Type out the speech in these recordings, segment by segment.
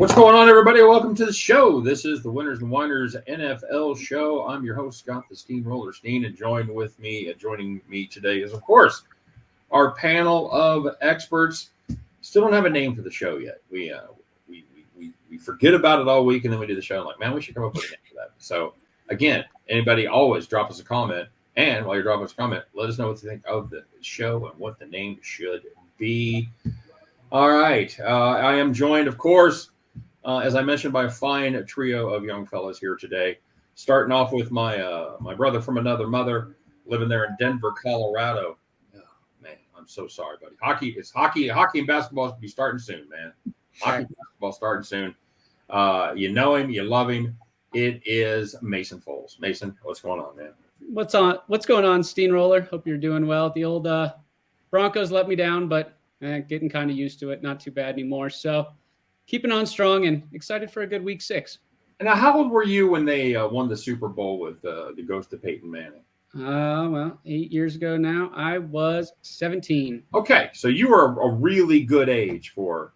What's going on, everybody? Welcome to the show. This is the Winners and Whiners NFL show. I'm your host, Scott the Steamroller Steehn, and joining me today is, of course, our panel of experts. Still don't have a name for the show yet. We forget about it all week, and then we do the show. I'm like, man, we should come up with a name for that. So, again, anybody always drop us a comment, and while you're dropping us a comment, let us know what you think of the show and what the name should be. All right. I am joined, of course, as I mentioned, by a fine trio of young fellas here today. Starting off with my brother from another mother, living there in Denver, Colorado. Oh, man, I'm so sorry, buddy. Hockey and basketball is be starting soon, man. Hockey and basketball starting soon. You know him, you love him. It is Mason Folz. Mason, what's going on, man? What's going on, Steamroller? Hope you're doing well. The old Broncos let me down, but getting kind of used to it. Not too bad anymore. So keeping on strong and excited for a good week 6. Now, how old were you when they won the Super Bowl with the ghost of Peyton Manning? Well, 8 years ago now. I was 17. Okay, so you were a really good age for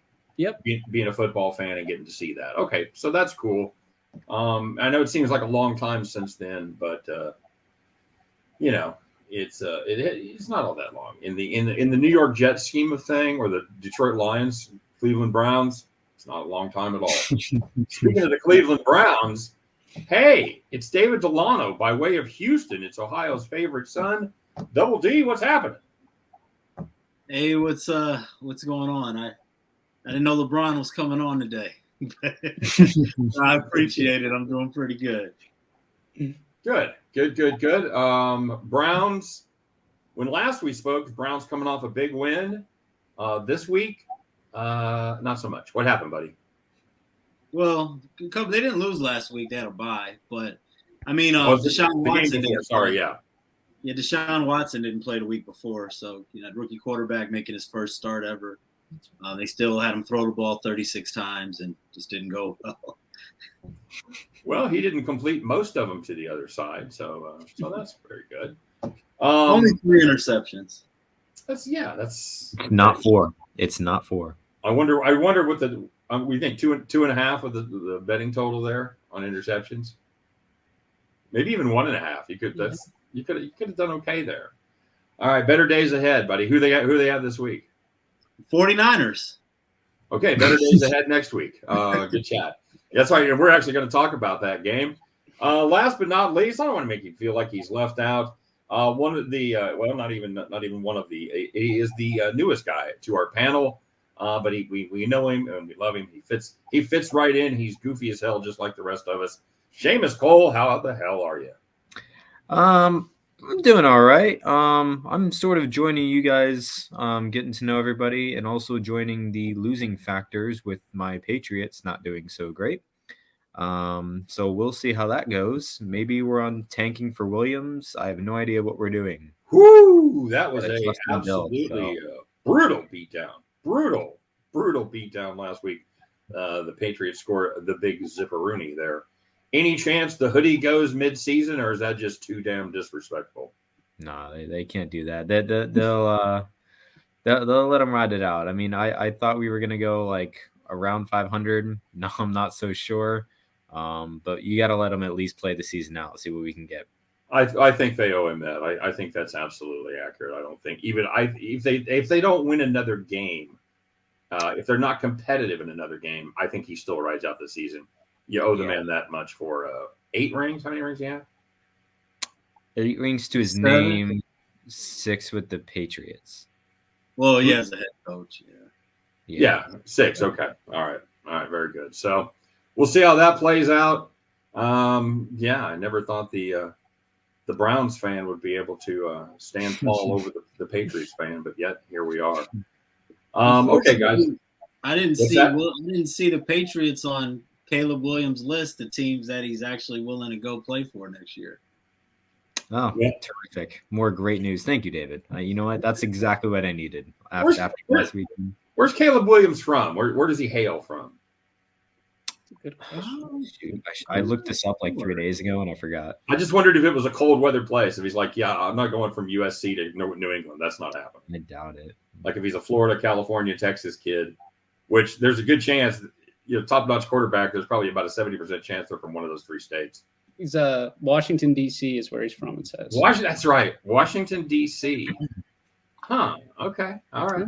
being a football fan and getting to see that. Okay, so that's cool. I know it seems like a long time since then, but it's not all that long in the New York Jets scheme of thing, or the Detroit Lions, Cleveland Browns. It's not a long time at all. Speaking of the Cleveland Browns, hey, it's David Delano by way of Houston. It's Ohio's favorite son. Double D, what's happening? Hey, what's going on? I didn't know LeBron was coming on today. I appreciate it. I'm doing pretty good. Good. Browns, when last we spoke, the Browns coming off a big win. This week, not so much. What happened, buddy? Well, they didn't lose last week. They had a bye. But, I mean, Deshaun Watson didn't. Yeah, Deshaun Watson didn't play the week before. So, rookie quarterback making his first start ever. They still had him throw the ball 36 times and just didn't go well. Well, he didn't complete most of them to the other side, so that's very good. Only 3 interceptions. That's not 4. It's not 4. I wonder what the we think 2.5 of the betting total there on interceptions. Maybe even 1.5. You could have done okay there. All right, better days ahead, buddy. Who they have this week? 49ers. Okay, better days ahead next week. Good chat. That's right. We're actually going to talk about that game. Last but not least, I don't want to make you feel like he's left out. One of the not even one of the. He is the newest guy to our panel, but we know him and we love him. He fits right in. He's goofy as hell, just like the rest of us. Seamus Cole, how the hell are you? I'm doing all right. I'm sort of joining you guys, getting to know everybody, and also joining the losing factors with my Patriots not doing so great. So we'll see how that goes. Maybe we're on tanking for Williams. I have no idea what we're doing. Whoo! That was a absolutely brutal beatdown. Brutal beatdown last week. The Patriots scored the big zipperoonie there. Any chance the hoodie goes mid-season, or is that just too damn disrespectful? No, they can't do that. They'll let them ride it out. I mean, I thought we were gonna go like around 500. No, I'm not so sure. But you got to let them at least play the season out, see what we can get. I think they owe him that. I think that's absolutely accurate. I don't think if they don't win another game, if they're not competitive in another game, I think he still rides out the season. You owe the man that much for 8 rings. How many rings do you have? 8 rings to his name, 6 with the Patriots. Well, he has a head coach. Yeah, 6. Okay. All right. Very good. So we'll see how that plays out. I never thought the Browns fan would be able to stand tall over the Patriots fan, but yet here we are. Okay, guys. I didn't see the Patriots on Caleb Williams' list of teams that he's actually willing to go play for next year. Oh, yeah. Terrific. More great news. Thank you, David. You know what? That's exactly what I needed after last week. Where's Caleb Williams from? Where does he hail from? Good question. Shoot, I looked this up like 3 days ago and I forgot. I just wondered if it was a cold weather place. If he's like, yeah, I'm not going from USC to New England. That's not happening. I doubt it. Like if he's a Florida, California, Texas kid, which there's a good chance top-notch quarterback, there's probably about a 70% chance they're from one of those 3 states. He's Washington, D.C. is where he's from, it says. That's right. Washington, D.C. Huh. Okay. All right.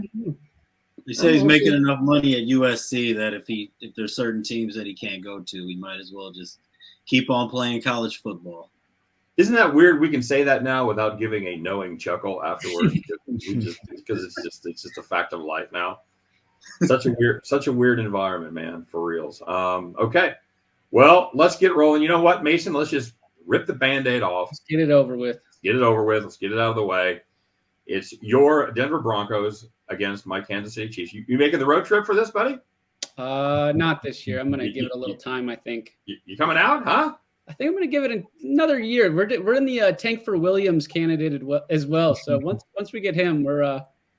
He said he's making enough money at USC that if there's certain teams that he can't go to, he might as well just keep on playing college football. Isn't that weird? We can say that now without giving a knowing chuckle afterwards. Because it's just a fact of life now. Such a weird environment, man, for reals. Okay. Well, let's get rolling. You know what, Mason? Let's just rip the Band-Aid off. Let's get it over with. Let's get it out of the way. It's your Denver Broncos against my Kansas City Chiefs. You making the road trip for this, buddy? Not this year. I'm going to give it a little time, I think. You coming out, huh? I think I'm going to give it another year. We're in the Tank for Williams candidate as well. So once we get him,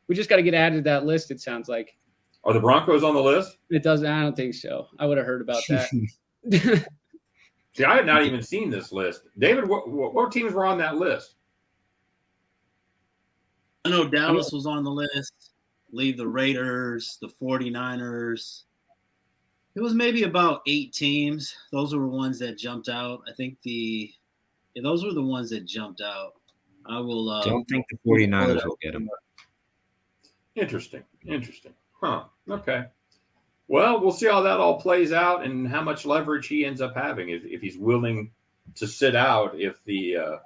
we just got to get added to that list, it sounds like. Are the Broncos on the list? It doesn't. I don't think so. I would have heard about that. See, I had not even seen this list. David, what teams were on that list? I know Dallas was on the list. Leave the Raiders, the 49ers. It was maybe about 8 teams. Those were the ones that jumped out. I think those were the ones that jumped out. I will. Don't think the 49ers will get them. Interesting. Huh. Okay. Well, we'll see how that all plays out and how much leverage he ends up having if he's willing to sit out if the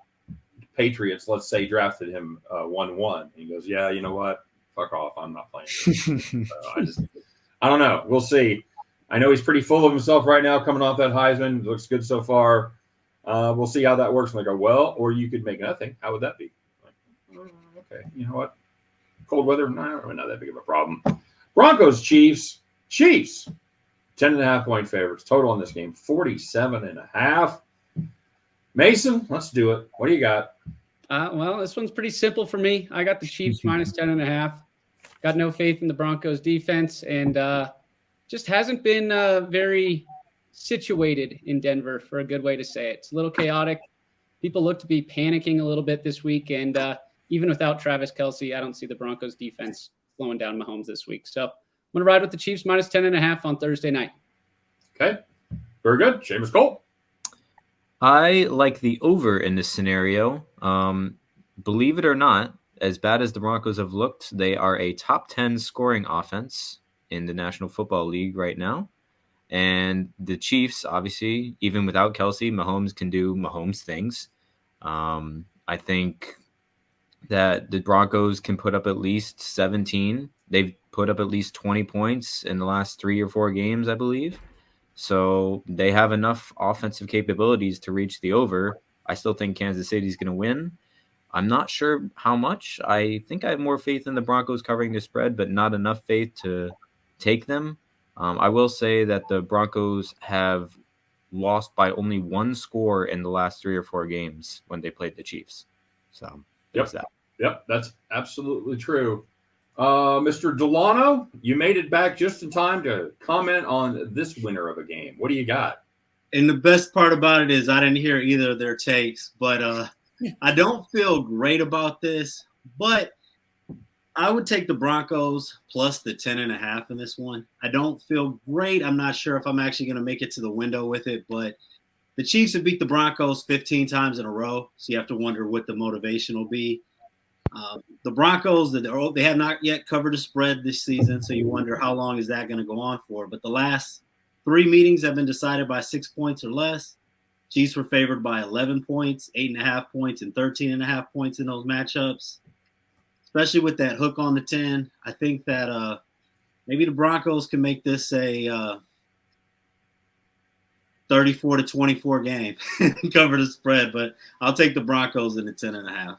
Patriots, let's say, drafted him 1-1. He goes, yeah, you know what? Fuck off. I'm not playing. I don't know. We'll see. I know he's pretty full of himself right now coming off that Heisman. Looks good so far. We'll see how that works. And I go, well, or you could make nothing. How would that be? Okay. You know what? Cold weather, not that big of a problem. Broncos, Chiefs. 10.5-point favorites. Total in this game, 47.5. Mason, let's do it. What do you got? Well, this one's pretty simple for me. I got the Chiefs minus 10.5. Got no faith in the Broncos defense, and just hasn't been very situated in Denver, for a good way to say it. It's a little chaotic. People look to be panicking a little bit this week, and even without Travis Kelce, I don't see the Broncos defense slowing down Mahomes this week. So I'm going to ride with the Chiefs minus 10.5 on Thursday night. Okay. Very good. Seamus Cole. I like the over in this scenario. Believe it or not, as bad as the Broncos have looked, they are a top 10 scoring offense in the National Football League right now. And the Chiefs, obviously, even without Kelce, Mahomes can do Mahomes things. I think that the Broncos can put up at least 17. They've put up at least 20 points in the last 3 or 4 games, I believe. So they have enough offensive capabilities to reach the over. I still think Kansas City is going to win. I'm not sure how much. I think I have more faith in the Broncos covering the spread, but not enough faith to take them. I will say that the Broncos have lost by only 1 score in the last 3 or 4 games when they played the Chiefs. So there's that. Yep, that's absolutely true. Mr. Delano, you made it back just in time to comment on this winner of a game. What do you got? And the best part about it is I didn't hear either of their takes, but I don't feel great about this, but I would take the Broncos plus the 10.5 in this one. I don't feel great. I'm not sure if I'm actually going to make it to the window with it, but the Chiefs have beat the Broncos 15 times in a row, so you have to wonder what the motivation will be. The Broncos, they have not yet covered a spread this season, so you wonder how long is that going to go on for. But the last 3 meetings have been decided by 6 points or less. Chiefs were favored by 11 points, 8.5 points, and 13.5 points in those matchups. Especially with that hook on the 10, I think that maybe the Broncos can make this a 34-24 game and cover the spread. But I'll take the Broncos in the 10.5.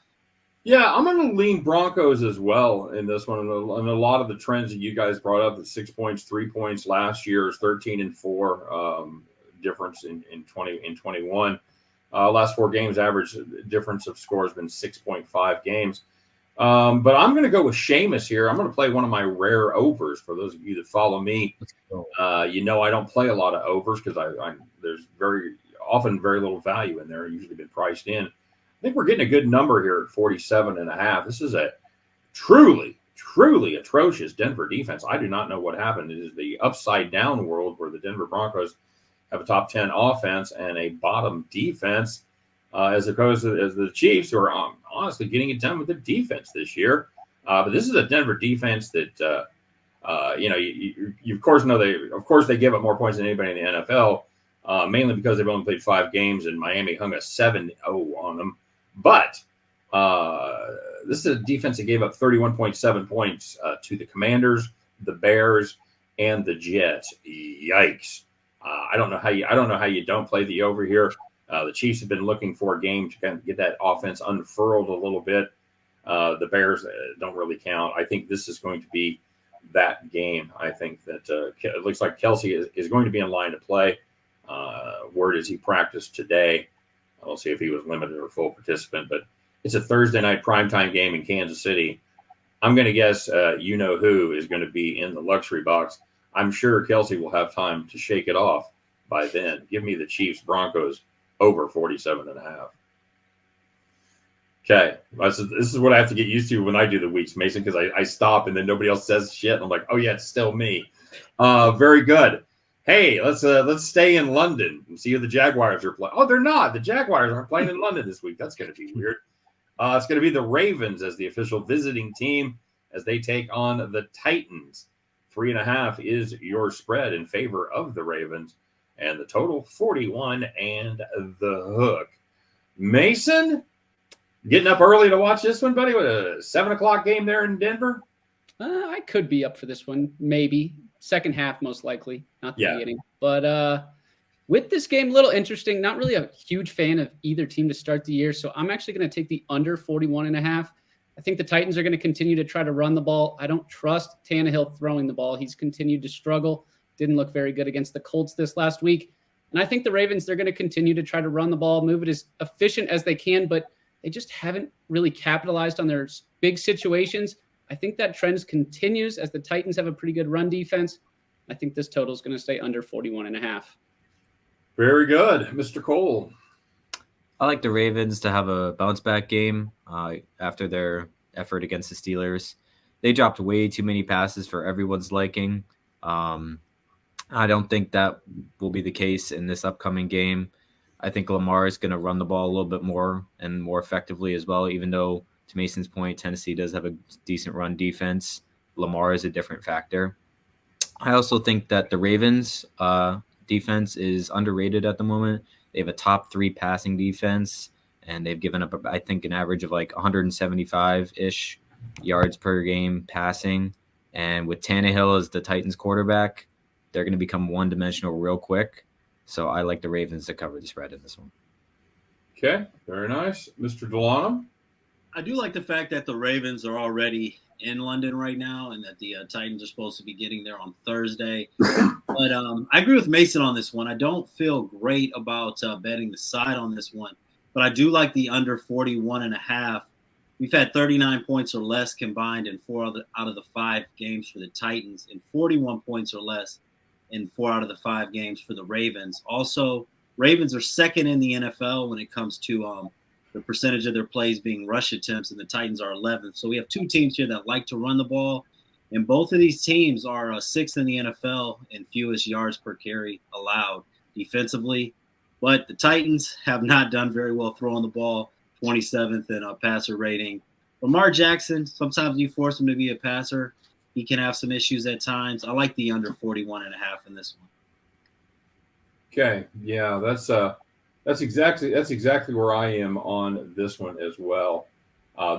Yeah, I'm going to lean Broncos as well in this one. And a lot of the trends that you guys brought up, the 6 points, 3 points last year's 13-4 difference in 21. Last 4 games, average difference of score has been 6.5 games. But I'm going to go with Seamus here. I'm going to play one of my rare overs. For those of you that follow me, you know I don't play a lot of overs because there's very often very little value in there. Usually been priced in. I think we're getting a good number here at 47.5. This is a truly truly atrocious Denver defense. I do not know what happened. It is the upside down world where the Denver Broncos have a top 10 offense and a bottom defense, as opposed to as the Chiefs, who are honestly getting it done with the defense this year. But this is a Denver defense that, you of course know they give up more points than anybody in the NFL, mainly because they've only played 5 games and Miami hung a 7-0 on them. But this is a defense that gave up 31.7 points to the Commanders, the Bears, and the Jets. Yikes! I don't know how you don't play the over here. The Chiefs have been looking for a game to kind of get that offense unfurled a little bit. The Bears don't really count. I think this is going to be that game. I think that it looks like Kelsey is going to be in line to play. Word is he practiced today. We'll see if he was limited or full participant, but it's a Thursday night primetime game in Kansas City. I'm going to guess who is going to be in the luxury box. I'm sure Kelsey will have time to shake it off by then. Give me the Chiefs Broncos over 47.5. Okay, this is what I have to get used to when I do the weeks, Mason, because I stop and then nobody else says shit. And I'm like, oh yeah, it's still me. Very good. Hey, let's stay in London and see who the Jaguars are playing. Oh, they're not. The Jaguars aren't playing in London this week. That's going to be weird. It's going to be the Ravens as the official visiting team as they take on the Titans. 3.5 is your spread in favor of the Ravens, and the total 41 and the hook. Mason, getting up early to watch this one, buddy, with a 7:00 game there in Denver. I could be up for this one, maybe second half, most likely, not the beginning. But with this game, a little interesting. Not really a huge fan of either team to start the year, so I'm actually going to take the under 41.5. I think the Titans are going to continue to try to run the ball. I don't trust Tannehill throwing the ball. He's continued to struggle. Didn't look very good against the Colts this last week. And I think the Ravens, they're going to continue to try to run the ball, move it as efficient as they can, but they just haven't really capitalized on their big situations. I think that trend continues as the Titans have a pretty good run defense. I think this total is going to stay under 41.5. Very good. Mr. Cole. I like the Ravens to have a bounce back game after their effort against the Steelers. They dropped way too many passes for everyone's liking. I don't think that will be the case in this upcoming game. I think Lamar is going to run the ball a little bit more and more effectively as well, even though, to Mason's point, Tennessee does have a decent run defense. Lamar is a different factor. I also think that the Ravens defense is underrated at the moment. They have a top 3 passing defense, and they've given up, I think, an average of like 175-ish yards per game passing. And with Tannehill as the Titans quarterback, they're going to become one-dimensional real quick. So I like the Ravens to cover the spread in this one. Okay, very nice. Mr. Delano? I do like the fact that the Ravens are already in London right now and that the Titans are supposed to be getting there on Thursday. But I agree with Mason on this one. I don't feel great about betting the side on this one, but I do like the under 41.5. We've had 39 points or less combined in 4 out of the 5 games for the Titans and 41 points or less in 4 out of the 5 games for the Ravens. Also, Ravens are second in the NFL when it comes to the percentage of their plays being rush attempts, and the Titans are 11th. So we have 2 teams here that like to run the ball, and both of these teams are 6th in the NFL in fewest yards per carry allowed defensively. But the Titans have not done very well throwing the ball, 27th in passer rating. Lamar Jackson, sometimes you force him to be a passer. He can have some issues at times. I like the under 41.5 in this one. Okay, yeah, that's exactly where I am on this one as well.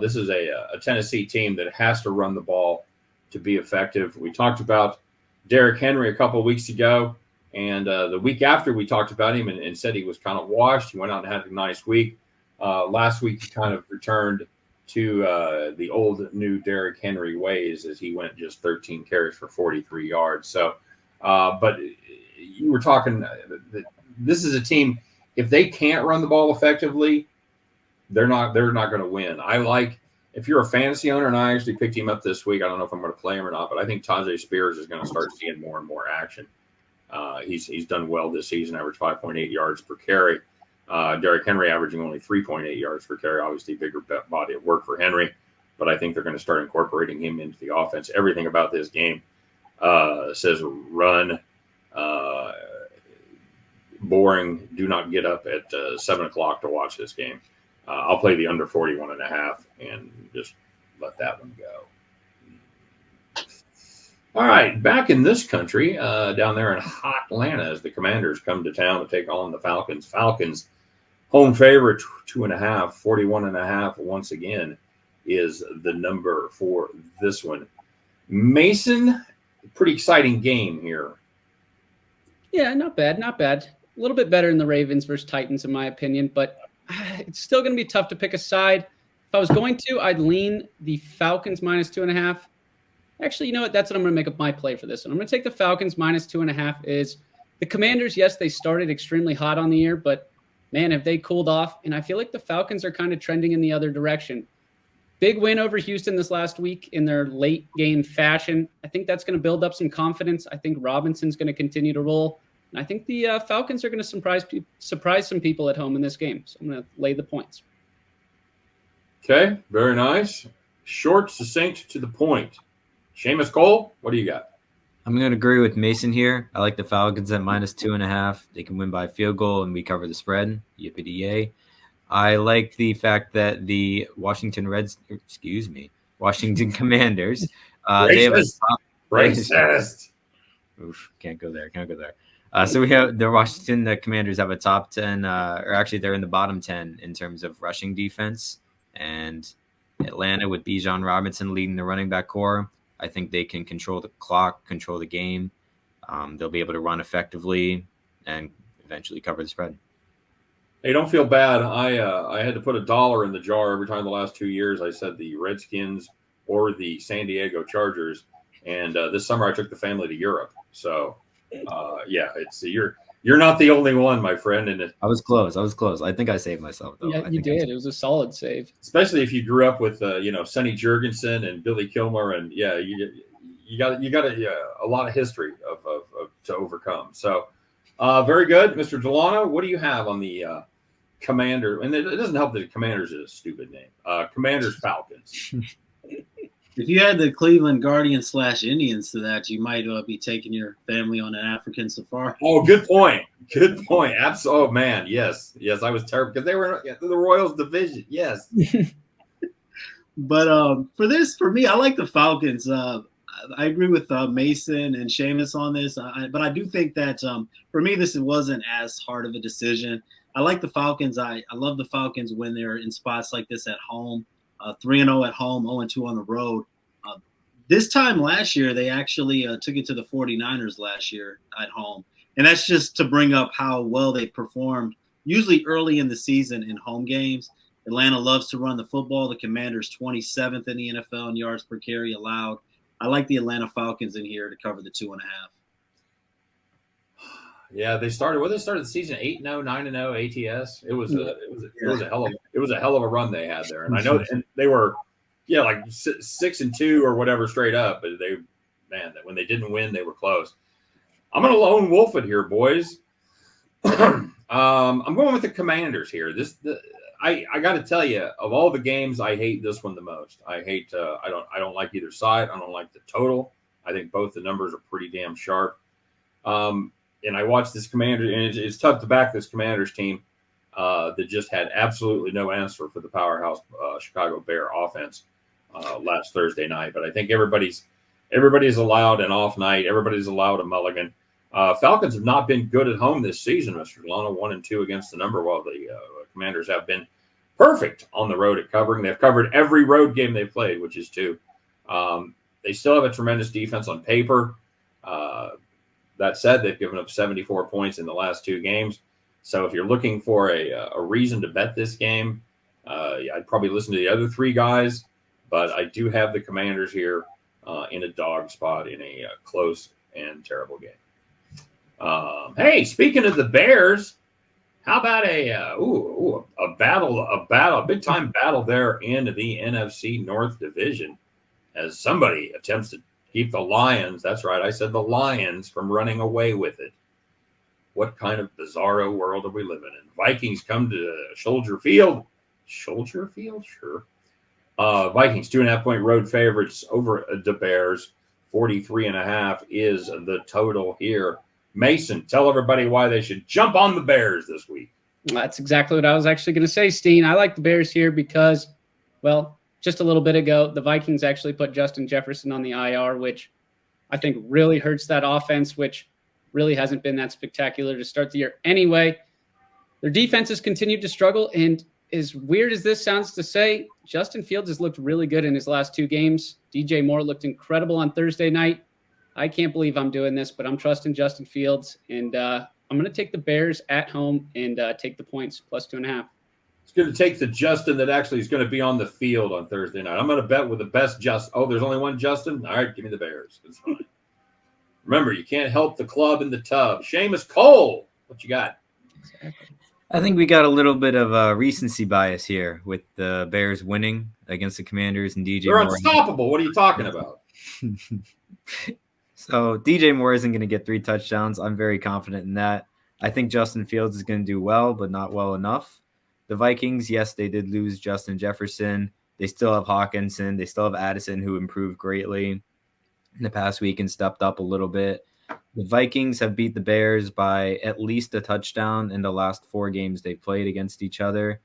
This is a Tennessee team that has to run the ball to be effective. We talked about Derrick Henry a couple of weeks ago, and the week after we talked about him and said he was kind of washed. He went out and had a nice week. Last week he kind of returned to the old new Derrick Henry ways as he went just 13 carries for 43 yards. So, but you were talking, this is a team, if they can't run the ball effectively, they're not going to win. I like, if you're a fantasy owner, and I actually picked him up this week, I don't know if I'm going to play him or not, but I think Tajay Spears is going to start seeing more and more action. He's done well this season, averaged 5.8 yards per carry. Derrick Henry averaging only 3.8 yards per carry, obviously bigger body of work for Henry. but I think they're going to start incorporating him into the offense. Everything about this game says run, boring. Do not get up at 7 o'clock to watch this game. I'll play the under 41.5 and just let that one go. All right, back in this country, down there in hot Atlanta, as the Commanders come to town to take on the Falcons. Falcons, home favorite, 2.5, 41.5 once again is the number for this one. Mason, pretty exciting game here. Yeah, not bad, not bad. A little bit better than the Ravens versus Titans, in my opinion, but it's still going to be tough to pick a side. If I was going to, I'd lean the Falcons minus 2.5. Actually, you know what? That's what I'm going to make up my play for this one. I'm going to take the Falcons minus 2.5. Is the Commanders, yes, they started extremely hot on the year, but man, have they cooled off. And I feel like the Falcons are kind of trending in the other direction. Big win over Houston this last week in their late game fashion. I think that's going to build up some confidence. I think Robinson's going to continue to roll. And I think the Falcons are going to surprise some people at home in this game. So I'm going to lay the points. Okay, very nice. Short, succinct, to the point. Seamus Cole, what do you got? I'm going to agree with Mason here. I like the Falcons at minus 2.5. They can win by a field goal and we cover the spread. Yippee-yay. I like the fact that the Washington Commanders, they have a top racist. Oof, can't go there. So we have the Washington Commanders have a top 10, or actually they're in the bottom 10 in terms of rushing defense. And Atlanta with Bijan Robinson leading the running back core, I think they can control the clock, control the game. They'll be able to run effectively and eventually cover the spread. Hey, don't feel bad. I had to put $1 in the jar every time the last 2 years I said the Redskins or the San Diego Chargers. And this summer I took the family to Europe. So, yeah, you're not the only one, my friend. And I was close. I think I saved myself, though. Yeah, you did. It was a solid save. Especially if you grew up with, Sonny Jurgensen and Billy Kilmer. And, yeah, you got a lot of history of to overcome. So, very good. Mr. Delano, what do you have on the Commander? And it doesn't help that the Commanders is a stupid name. Commanders Falcons. If you had the Cleveland Guardians / Indians to that, you might be taking your family on an African safari. Oh, good point. Absolutely. Oh, man. Yes, I was terrible because they were in the Royals division. Yes. But for me, I like the Falcons. I agree with Mason and Seamus on this, but I do think that for me, this wasn't as hard of a decision. I like the Falcons. I love the Falcons when they're in spots like this at home. 3-0 at home, 0-2 on the road. This time last year, they actually took it to the 49ers last year at home. And that's just to bring up how well they performed, usually early in the season in home games. Atlanta loves to run the football. The Commanders 27th in the NFL in yards per carry allowed. I like the Atlanta Falcons in here to cover the 2.5. Yeah, they started the season 8-0, 9-0 ATS. It was a hell of a run they had there, and I know and they were like 6-2 or whatever straight up. But when they didn't win, they were close. I'm gonna lone wolf it here, boys. I'm going with the Commanders here. I got to tell you, of all the games, I hate this one the most. I don't like either side. I don't like the total. I think both the numbers are pretty damn sharp. And I watched this Commander, and it's tough to back this Commanders team that just had absolutely no answer for the powerhouse Chicago Bear offense last Thursday night. But I think everybody's allowed an off night. Everybody's allowed a mulligan. Falcons have not been good at home this season, Mr. Delano, 1-2 against the number, while the Commanders have been perfect on the road at covering. They've covered every road game they've played, which is 2. They still have a tremendous defense on paper. That said, they've given up 74 points in the last 2 games. So if you're looking for a reason to bet this game, I'd probably listen to the other 3 guys. But I do have the Commanders here in a dog spot in a close and terrible game. Hey, speaking of the Bears, how about a big time battle there in the NFC North Division as somebody attempts to keep the Lions, that's right, I said the Lions, from running away with it. What kind of bizarro world are we living in? Vikings come to Soldier Field. Soldier Field? Sure. Vikings 2.5-point road favorites over the Bears. 43.5 is the total here. Mason, tell everybody why they should jump on the Bears this week. That's exactly what I was actually going to say, Steen. I like the Bears here because, well, just a little bit ago, the Vikings actually put Justin Jefferson on the IR, which I think really hurts that offense, which really hasn't been that spectacular to start the year anyway. Their defense has continued to struggle, and as weird as this sounds to say, Justin Fields has looked really good in his last 2 games. DJ Moore looked incredible on Thursday night. I can't believe I'm doing this, but I'm trusting Justin Fields, and I'm going to take the Bears at home and take the points plus 2.5. It's going to take the Justin that actually is going to be on the field on Thursday night. I'm going to bet with the best Justin. Oh, there's only one Justin? All right, give me the Bears. It's fine. Remember, you can't help the club in the tub. Seamus Cole, what you got? Exactly. I think we got a little bit of a recency bias here with the Bears winning against the Commanders and DJ They're Moore. unstoppable. What are you talking about? So DJ Moore isn't going to get 3 touchdowns. I'm very confident in that. I think Justin Fields is going to do well, but not well enough. The Vikings, yes, they did lose Justin Jefferson. They still have Hawkinson. They still have Addison, who improved greatly in the past week and stepped up a little bit. The Vikings have beat the Bears by at least a touchdown in the last 4 games they played against each other.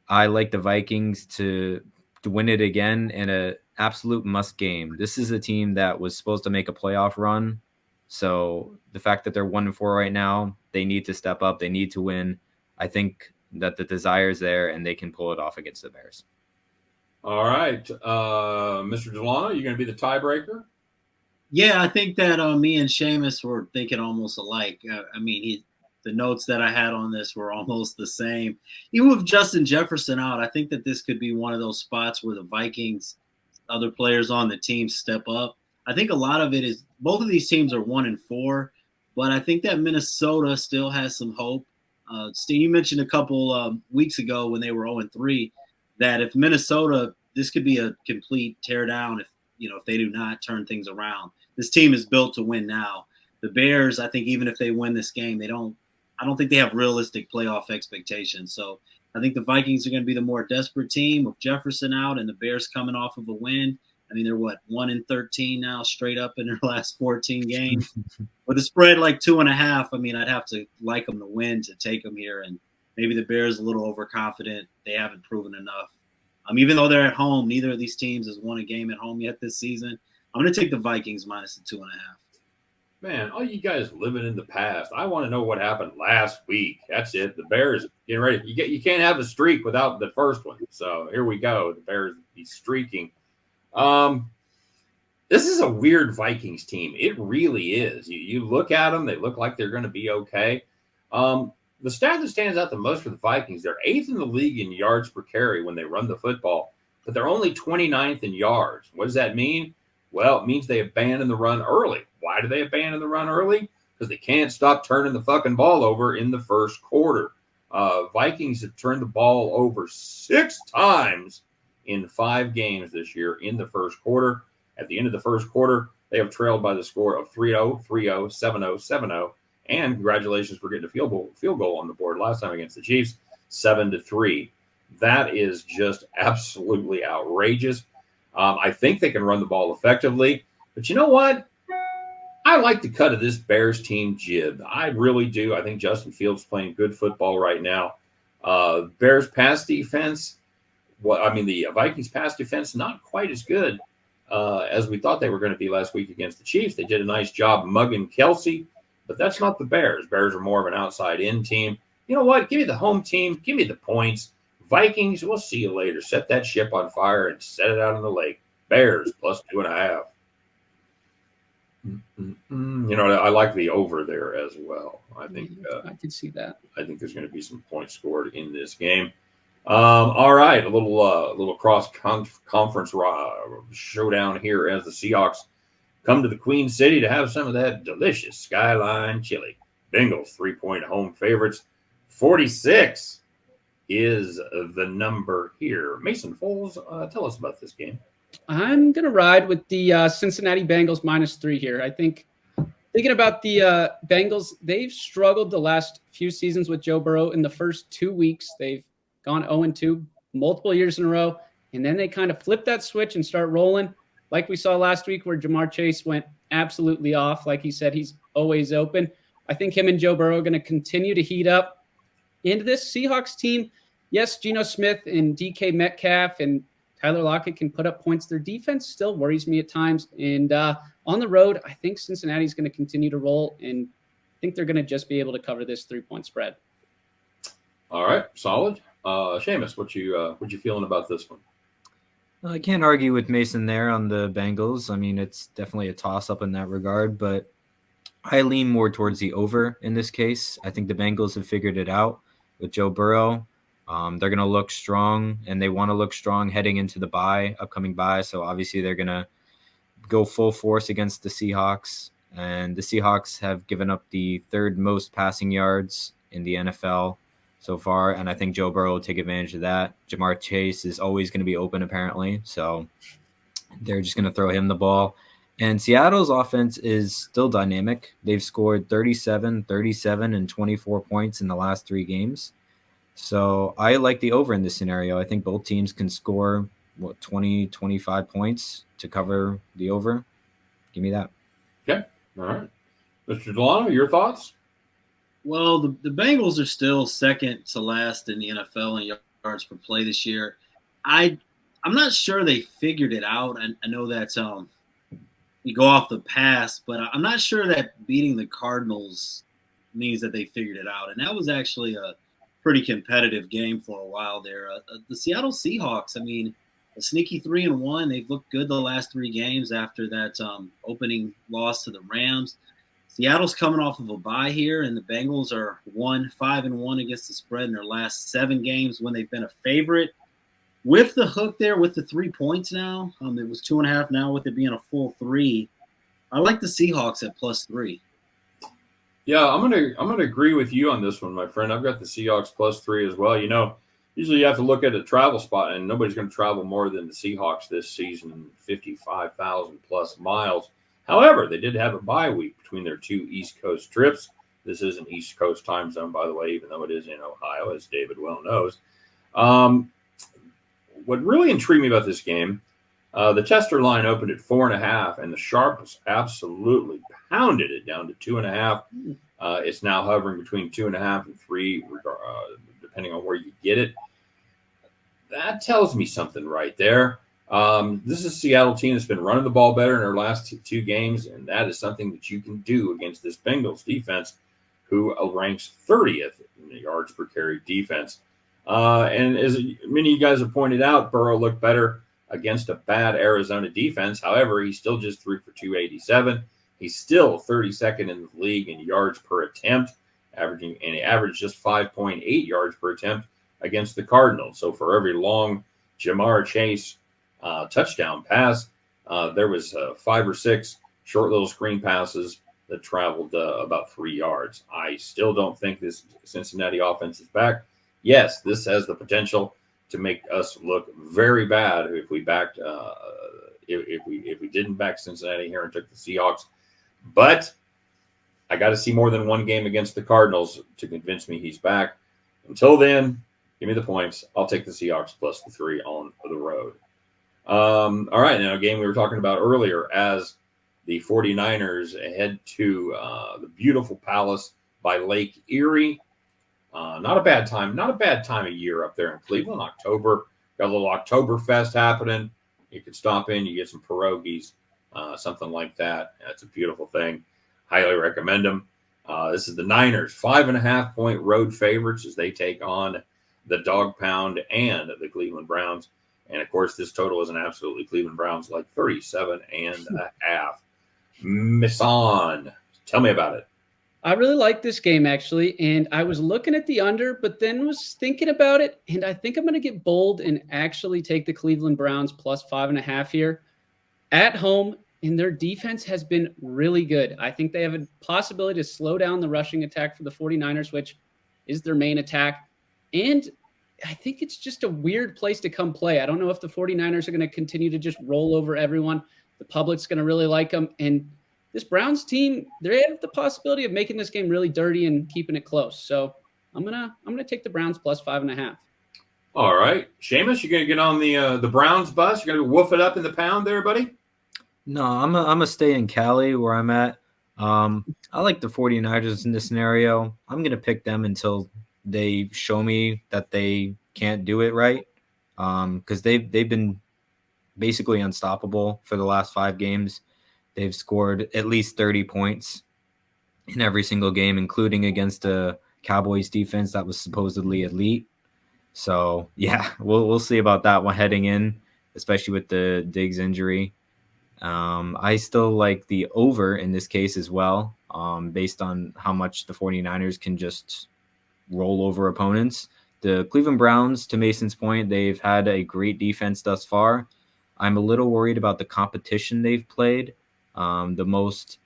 I like the Vikings to win it again in an absolute must game. This is a team that was supposed to make a playoff run. So the fact that they're 1-4 right now, they need to step up. They need to win. I think that the desire is there and they can pull it off against the Bears. All right. Mr. Delano, you're going to be the tiebreaker? Yeah, I think that me and Seamus were thinking almost alike. The notes that I had on this were almost the same. Even with Justin Jefferson out, I think that this could be one of those spots where the Vikings, other players on the team step up. I think a lot of it is both of these teams are 1-4, but I think that Minnesota still has some hope. Steve, you mentioned a couple weeks ago when they were 0-3 that if Minnesota, this could be a complete teardown if they do not turn things around. This team is built to win now. The Bears, I think even if they win this game, I don't think they have realistic playoff expectations. So I think the Vikings are going to be the more desperate team with Jefferson out and the Bears coming off of a win. I mean, they're 1-13 now straight up in their last 14 games. With a spread like 2.5, I mean, I'd have to like them to win to take them here. And maybe the Bears a little overconfident. They haven't proven enough. Even though they're at home, neither of these teams has won a game at home yet this season. I'm going to take the Vikings minus the 2.5. Man, all you guys living in the past. I want to know what happened last week. That's it. The Bears getting ready. You can't have a streak without the first one. So here we go. The Bears be streaking. This is a weird Vikings team. It really is. You look at them, they look like they're going to be okay. The stat that stands out the most for the Vikings, they're 8th in the league in yards per carry when they run the football, but they're only 29th in yards. What does that mean? Well, it means they abandon the run early. Why do they abandon the run early? Because they can't stop turning the fucking ball over in the first quarter. Vikings have turned the ball over 6 times in 5 games this year in the first quarter. At the end of the first quarter, they have trailed by the score of 3-0, 3-0, 7-0, 7-0. And congratulations for getting a field goal on the board last time against the Chiefs, 7-3. That is just absolutely outrageous. I think they can run the ball effectively. But you know what? I like the cut of this Bears team jib. I really do. I think Justin Fields is playing good football right now. Bears pass defense, the Vikings pass defense, not quite as good as we thought they were going to be last week against the Chiefs. They did a nice job mugging Kelsey. But that's not the Bears. Bears are more of an outside-in team. You know what? Give me the home team. Give me the points. Vikings, we'll see you later. Set that ship on fire and set it out in the lake. Bears plus 2.5. I like the over there as well. I think I can see that. I think there's going to be some points scored in this game. All right, a little cross-conference showdown here as the Seahawks come to the Queen City to have some of that delicious Skyline chili. Bengals 3-point home favorites. 46 is the number here. Mason Folz, tell us about this game. I'm going to ride with the Cincinnati Bengals -3 here. I think thinking about the Bengals, they've struggled the last few seasons with Joe Burrow. In the first 2 weeks, they've gone 0-2 multiple years in a row. and then they kind of flip that switch and start rolling, like we saw last week where Jamar Chase went absolutely off. Like he said, he's always open. I think him and Joe Burrow are going to continue to heat up. And this Seahawks team, yes, Geno Smith and DK Metcalf and Tyler Lockett can put up points. Their defense still worries me at times. And on the road, I think Cincinnati's going to continue to roll, and I think they're going to just be able to cover this 3-point spread. All right, solid. Seamus, what you feeling about this one? I can't argue with Mason there on the Bengals. I mean, it's definitely a toss-up in that regard, but I lean more towards the over in this case. I think the Bengals have figured it out with Joe Burrow. They're going to look strong, and they want to look strong heading into the upcoming bye. So obviously they're going to go full force against the Seahawks. And the Seahawks have given up the 3rd most passing yards in the NFL so far, and I think Joe Burrow will take advantage of that. Jamar Chase is always going to be open, apparently, so they're just going to throw him the ball. And Seattle's offense is still dynamic. They've scored 37, 37, and 24 points in the last 3 games. So I like the over in this scenario. I think both teams can score, 20, 25 points to cover the over. Give me that. Okay, all right. Mr. Delano, your thoughts? Well, the Bengals are still second to last in the NFL in yards per play this year. I'm not sure they figured it out. I know that you go off the pass, but I'm not sure that beating the Cardinals means that they figured it out. And that was actually a pretty competitive game for a while there. The Seattle Seahawks, I mean, a sneaky 3-1. They've looked good the last 3 games after that opening loss to the Rams. Seattle's coming off of a bye here, and the Bengals are 5-1 against the spread in their last 7 games when they've been a favorite. With the hook there, with the 3 points now, it was 2.5 now with it being a full 3. I like the Seahawks at +3. Yeah, I'm gonna agree with you on this one, my friend. I've got the Seahawks +3 as well. You know, usually you have to look at a travel spot, and nobody's going to travel more than the Seahawks this season, 55,000 plus miles. However, they did have a bye week between their 2 East Coast trips. This is an East Coast time zone, by the way, even though it is in Ohio, as David well knows. What really intrigued me about this game, the Chester line opened at 4.5, and the Sharps absolutely pounded it down to 2.5. It's now hovering between 2.5 and 3, depending on where you get it. That tells me something right there. This is a Seattle team that's been running the ball better in their last 2 games, and that is something that you can do against this Bengals defense, who ranks 30th in the yards per carry defense. And as many of you guys have pointed out, Burrow looked better against a bad Arizona defense. However, he still just threw for 287. He's still 32nd in the league in yards per attempt, and he averaged just 5.8 yards per attempt against the Cardinals. So for every long Jamar Chase touchdown pass, there was 5 or 6 short little screen passes that traveled about 3 yards. I still don't think this Cincinnati offense is back. Yes, this has the potential to make us look very bad if we backed if we didn't back Cincinnati here and took the Seahawks. But I got to see more than 1 game against the Cardinals to convince me he's back. Until then, give me the points. I'll take the Seahawks +3 on the road. All right, now a game we were talking about earlier as the 49ers head to the beautiful Palace by Lake Erie. Not a bad time of year up there in Cleveland. October, got a little Oktoberfest happening. You could stop in, you get some pierogies, something like that. That's a beautiful thing. Highly recommend them. This is the Niners, 5.5-point road favorites as they take on the Dog Pound and the Cleveland Browns. And, of course, this total is an absolutely Cleveland Browns like 37.5. Mason, tell me about it. I really like this game, actually, and I was looking at the under, but then was thinking about it, and I think I'm going to get bold and actually take the Cleveland Browns +5.5 here at home, and their defense has been really good. I think they have a possibility to slow down the rushing attack for the 49ers, which is their main attack, and I think it's just a weird place to come play. I don't know if the 49ers are going to continue to just roll over everyone. The public's going to really like them, and this Browns team, they have the possibility of making this game really dirty and keeping it close. So I'm gonna take the Browns +5.5. All right. Seamus, you going to get on the Browns bus? You're going to woof it up in the pound there, buddy? No, I'm a stay in Cali where I'm at. I like the 49ers in this scenario. I'm going to pick them until they show me that they can't do it right. Because they've been basically unstoppable for the last 5 games. They've scored at least 30 points in every single game, including against a Cowboys defense that was supposedly elite. So yeah, we'll see about that one heading in, especially with the Diggs injury. I still like the over in this case as well, based on how much the 49ers can just roll over opponents. The Cleveland Browns, to Mason's point, they've had a great defense thus far. I'm a little worried about the competition they've played. The most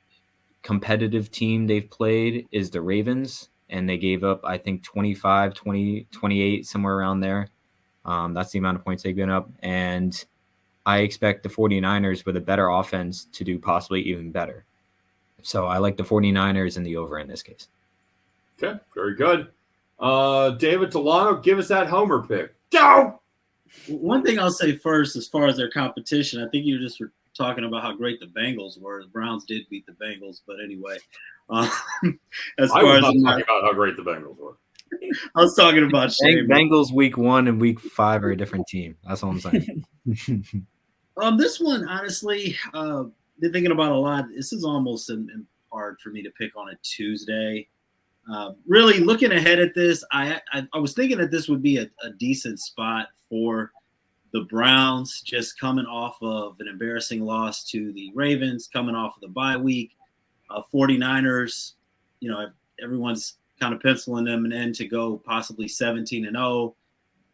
competitive team they've played is the Ravens, and they gave up, I think, 25, 20, 28, somewhere around there. That's the amount of points they've given up. And I expect the 49ers with a better offense to do possibly even better. So I like the 49ers and the over in this case. Okay, very good. David Delano, give us that homer pick. Go! One thing I'll say first, as far as their competition, I think you just were talking about how great the Bengals were. The Browns did beat the Bengals, but anyway. I was not talking about how great the Bengals were. I was talking about Bengals week 1 and week 5 are a different team. That's all I'm saying. This one, honestly, been thinking about a lot. This is almost hard for me to pick on a Tuesday. Really looking ahead at this, I was thinking that this would be a decent spot for the Browns, just coming off of an embarrassing loss to the Ravens, coming off of the bye week. 49ers, everyone's kind of penciling them in to go possibly 17-0.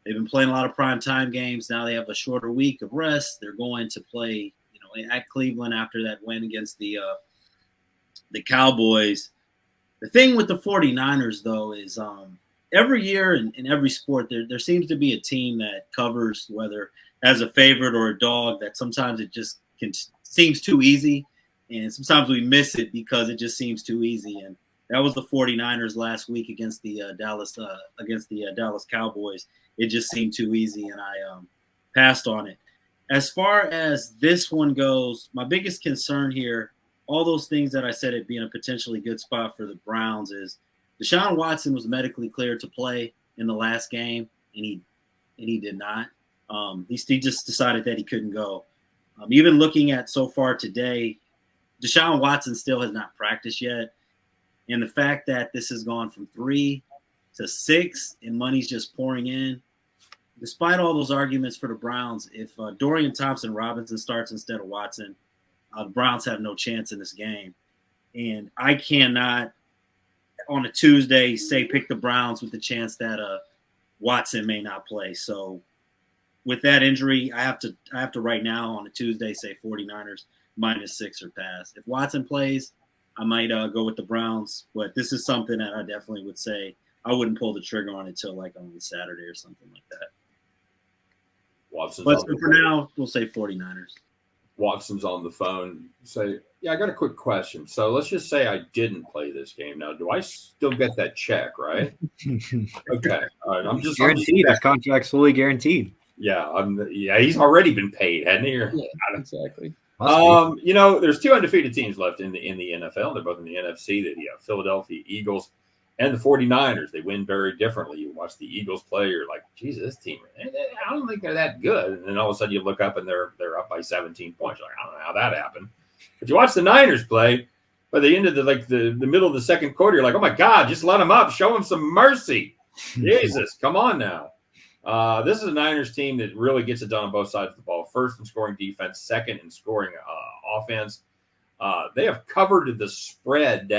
They've been playing a lot of primetime games. Now they have a shorter week of rest. They're going to play, at Cleveland after that win against the Cowboys. The thing with the 49ers, though, is every year in every sport, there seems to be a team that covers, whether as a favorite or a dog, that sometimes it just seems too easy. And sometimes we miss it because it just seems too easy. And that was the 49ers last week against the Dallas Cowboys. It just seemed too easy, and I passed on it. As far as this one goes, my biggest concern here, all those things that I said it being a potentially good spot for the Browns, is Deshaun Watson was medically cleared to play in the last game, and he did not. He just decided that he couldn't go. Even looking at so far today, Deshaun Watson still has not practiced yet. And the fact that this has gone from 3 to 6 and money's just pouring in, despite all those arguments for the Browns, if Dorian Thompson-Robinson starts instead of Watson, the Browns have no chance in this game. And I cannot, on a Tuesday, say pick the Browns with the chance that Watson may not play. So with that injury, I have to right now on a Tuesday say 49ers -6 or pass. If Watson plays, I might go with the Browns, but this is something that I definitely would say I wouldn't pull the trigger on until like on Saturday or something like that. But for now, we'll say 49ers. Watson's on the phone. Say, yeah, I got a quick question. So let's just say I didn't play this game. Now, do I still get that check, right? Okay. All right. I'm just guaranteed. That contract's fully guaranteed. Yeah. He's already been paid, hasn't he? Yeah, exactly. There's 2 undefeated teams left in the NFL. They're both in the NFC. The Philadelphia Eagles and the 49ers. They win very differently. You watch the Eagles play, you're like, Jesus, this team, I don't think they're that good. And then all of a sudden you look up and they're up by 17 points. You're like, I don't know how that happened. But you watch the Niners play, by the end of the middle of the second quarter, you're like, oh my God, just let them up. Show them some mercy. Jesus, come on now. This is a Niners team that really gets it done on both sides of the ball. First in scoring defense, second in scoring offense. They have covered the spread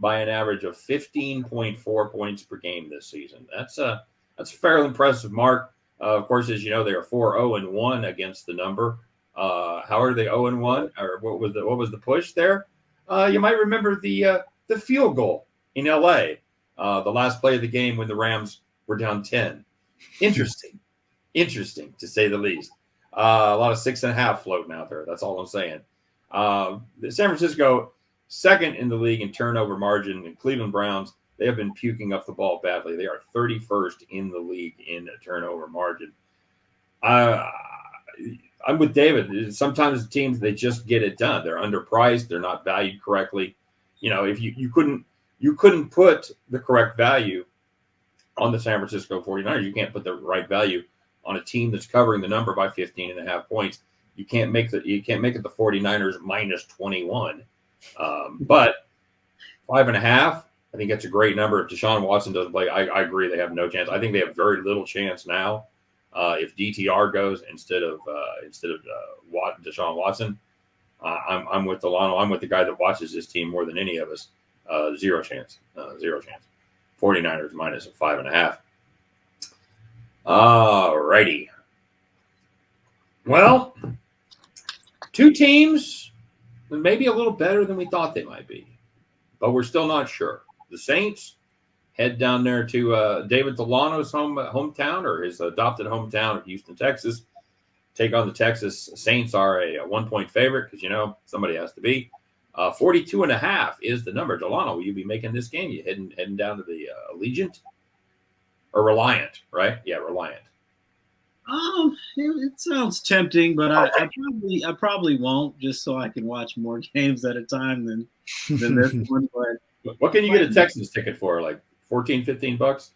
by an average of 15.4 points per game this season. That's a fairly impressive mark. Of course, as you know, they are 4-0-1 against the number. How are they 0-1? Or what was the push there? You might remember the field goal in LA, the last play of the game when the Rams were down 10. Interesting to say the least. A lot of 6.5 floating out there. That's all I'm saying. San Francisco, second in the league in turnover margin, and Cleveland Browns They have been puking up the ball badly. They are 31st in the league in a turnover margin. I'm with David. Sometimes teams, they just get it done. They're underpriced. They're not valued correctly. If you couldn't put the correct value on the San Francisco 49ers. You can't put the right value on a team that's covering the number by 15.5 points. You can't make it the 49ers minus 21. But 5.5, I think that's a great number. If Deshaun Watson doesn't play, I agree they have no chance. I think they have very little chance now. If DTR goes instead of Deshaun Watson, I'm with Delano. I'm with the guy that watches this team more than any of us. Zero chance. 49ers minus 5.5. All righty. Well, two teams maybe a little better than we thought they might be, but we're still not sure. The Saints head down there to David Delano's hometown, or his adopted hometown of Houston, Texas. Take on the Texas Saints. Are a 1-point favorite because somebody has to be. 42.5 is the number. Delano, will you be making this game? You heading down to the Allegiant or Reliant, right? Yeah, Reliant. It sounds tempting, but I probably won't, just so I can watch more games at a time than this one. But what can you get a Texans ticket for? Like $14-15?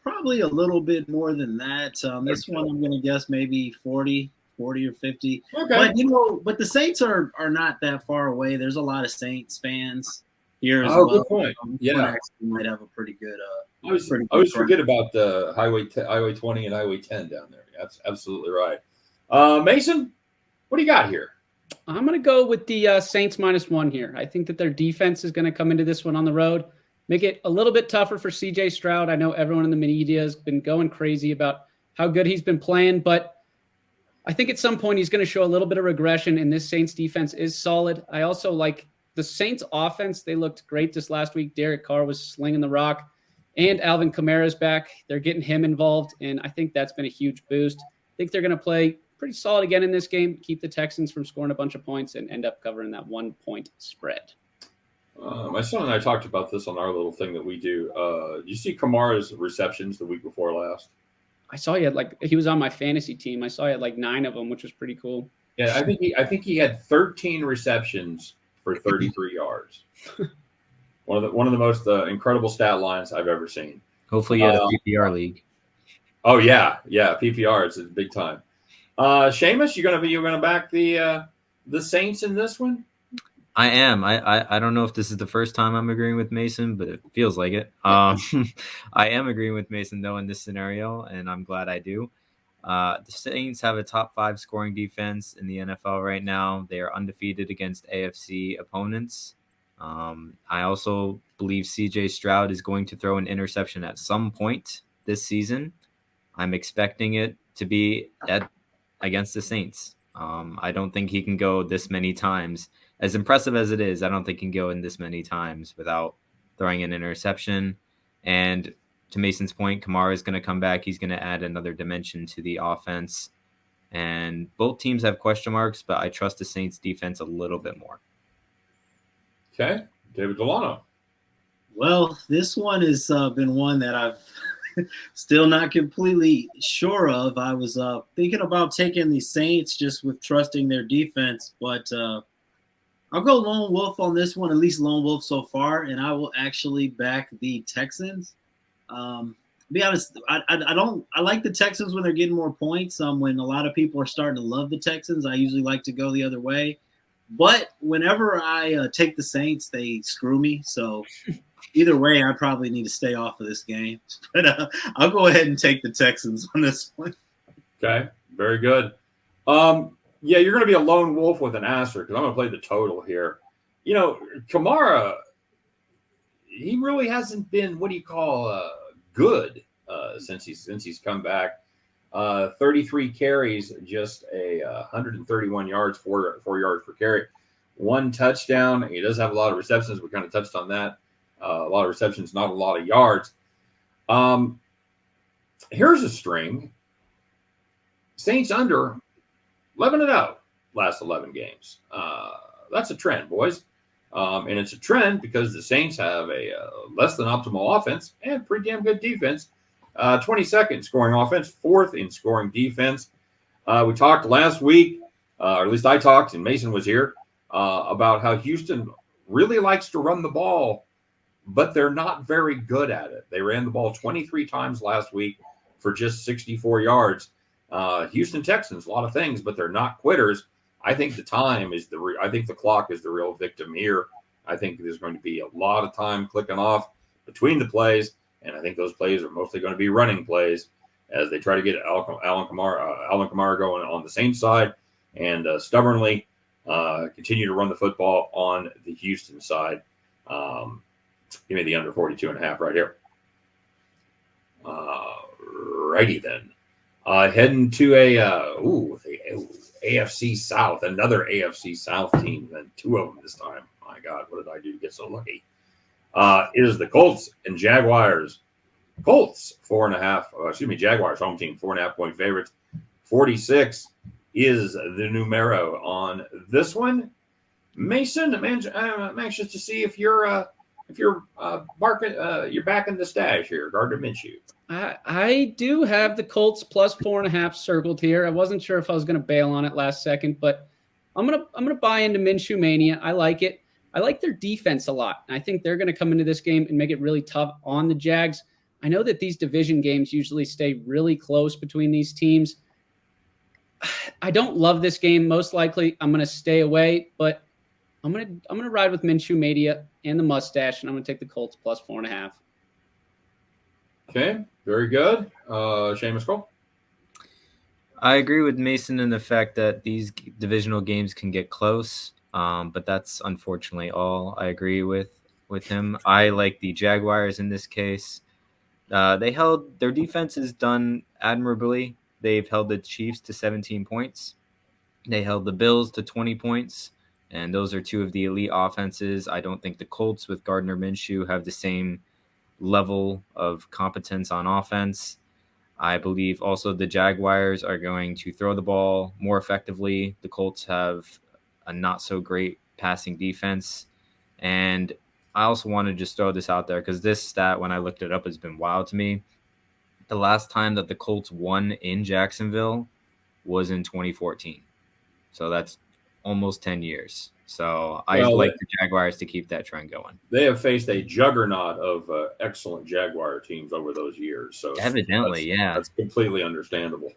Probably a little bit more than that. This one I'm gonna guess maybe 40 or 50. Okay. But the Saints are not that far away. There's a lot of Saints fans here as well. Good point. Yeah, actually might have a pretty good. I always forget about the Highway 20 and Highway 10 down there. That's absolutely right. Mason, what do you got here? I'm going to go with the Saints -1 here. I think that their defense is going to come into this one on the road, make it a little bit tougher for C.J. Stroud. I know everyone in the media has been going crazy about how good he's been playing, but I think at some point he's going to show a little bit of regression, and this Saints defense is solid. I also like the Saints offense. They looked great this last week. Derek Carr was slinging the rock, and Alvin Kamara's back. They're getting him involved, and I think that's been a huge boost. I think they're going to play pretty solid again in this game, keep the Texans from scoring a bunch of points, and end up covering that 1-point spread. My son and I talked about this on our little thing that we do. Did you see Kamara's receptions the week before last? I saw he was on my fantasy team. I saw he had 9 of them, which was pretty cool. Yeah, I think he had 13 receptions for 33 yards. One of the most incredible stat lines I've ever seen. Hopefully, you had a PPR league. Oh yeah, PPR is big time. Seamus, you're gonna back the Saints in this one? I am. I don't know if this is the first time I'm agreeing with Mason, but it feels like it. I am agreeing with Mason though in this scenario, and I'm glad I do. The Saints have a top 5 scoring defense in the NFL right now. They are undefeated against AFC opponents. I also believe C.J. Stroud is going to throw an interception at some point this season. I'm expecting it to be against the Saints. I don't think he can go this many times. As impressive as it is, I don't think he can go in this many times without throwing an interception. And to Mason's point, Kamara is going to come back. He's going to add another dimension to the offense. And both teams have question marks, but I trust the Saints defense a little bit more. Okay. David Delano. Well, this one has been one that I've still not completely sure of. I was thinking about taking the Saints just with trusting their defense, but I'll go lone wolf on this one, at least lone wolf so far, and I will actually back the Texans. To be honest, I like the Texans when they're getting more points. When a lot of people are starting to love the Texans, I usually like to go the other way. But whenever I take the Saints, they screw me. So either way, I probably need to stay off of this game. But I'll go ahead and take the Texans on this one. Okay, very good. Yeah, you're going to be a lone wolf with an asterisk because I'm going to play the total here. Kamara, he really hasn't been good since he's come back. 33 carries, just 131 yards, 4 yards per carry, 1 touchdown. He does have a lot of receptions. We kind of touched on that. A lot of receptions, not a lot of yards. Here's a string. Saints under 11-0 last 11 games. That's a trend, boys. And it's a trend because the Saints have a less than optimal offense and pretty damn good defense. 22nd scoring offense, 4th in scoring defense. We talked last week, or at least I talked, and Mason was here, about how Houston really likes to run the ball, but they're not very good at it. They ran the ball 23 times last week for just 64 yards. Houston Texans, a lot of things, but they're not quitters. I think the time is I think the clock is the real victim here. I think there's going to be a lot of time clicking off between the plays, and I think those plays are mostly going to be running plays as they try to get Alvin Kamara going on the Saints side and stubbornly continue to run the football on the Houston side. Give me the under 42.5 right here. Righty then. Heading to the AFC South, another AFC South team, and 2 of them this time. My God, what did I do to get so lucky? Is the Colts and Jaguars. Colts, 4.5. Jaguars home team, 4.5 point favorites. 46 is the numero on this one. Mason, I'm anxious to see if you're back in the stash here, Gardner Minshew. I do have the Colts plus 4.5 circled here. I wasn't sure if I was going to bail on it last second, but I'm gonna buy into Minshew mania. I like it. I like their defense a lot. I think they're going to come into this game and make it really tough on the Jags. I know that these division games usually stay really close between these teams. I don't love this game. Most likely, I'm going to stay away, but I'm gonna ride with Minshew mania and the mustache, and I'm gonna take the Colts plus 4.5. Okay, very good. Seamus Cole. I agree with Mason in the fact that these divisional games can get close, but that's unfortunately all I agree with him. I like the Jaguars in this case. Their defense is done admirably. They've held the Chiefs to 17 points. They held the Bills to 20 points, and those are 2 of the elite offenses. I don't think the Colts with Gardner Minshew have the same level of competence on offense. I believe also the Jaguars are going to throw the ball more effectively. The Colts have a not so great passing defense. And I also want to just throw this out there because this stat, when I looked it up, has been wild to me. The last time that the Colts won in Jacksonville was in 2014. So that's almost 10 years. So I like the Jaguars to keep that trend going. They have faced a juggernaut of excellent Jaguar teams over those years. So evidently, that's completely understandable.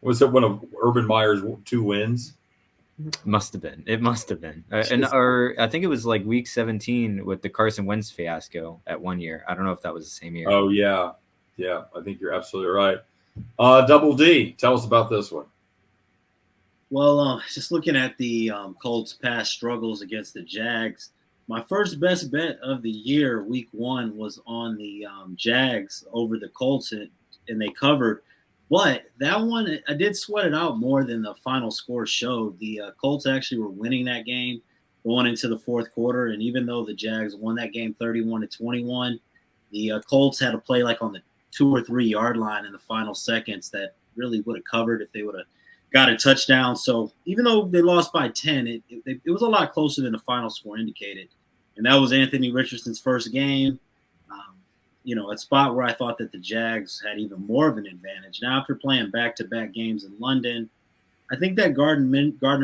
Was it one of Urban Meyer's 2 wins? Must have been. It must have been. Or I think it was like week 17 with the Carson Wentz fiasco at one year. I don't know if that was the same year. Oh, yeah. Yeah, I think you're absolutely right. Double D, tell us about this one. Well, just looking at the Colts' past struggles against the Jags, my first best bet of the year, week 1, was on the Jags over the Colts, and they covered. But that one, I did sweat it out more than the final score showed. The Colts actually were winning that game going into the 4th quarter, and even though the Jags won that game 31-21, the Colts had to play like on the 2 or 3 yard line in the final seconds that really would have covered if they would have got a touchdown. So even though they lost by 10, it was a lot closer than the final score indicated. And that was Anthony Richardson's first game. A spot where I thought that the Jags had even more of an advantage. Now, after playing back-to-back games in London, I think that Gardner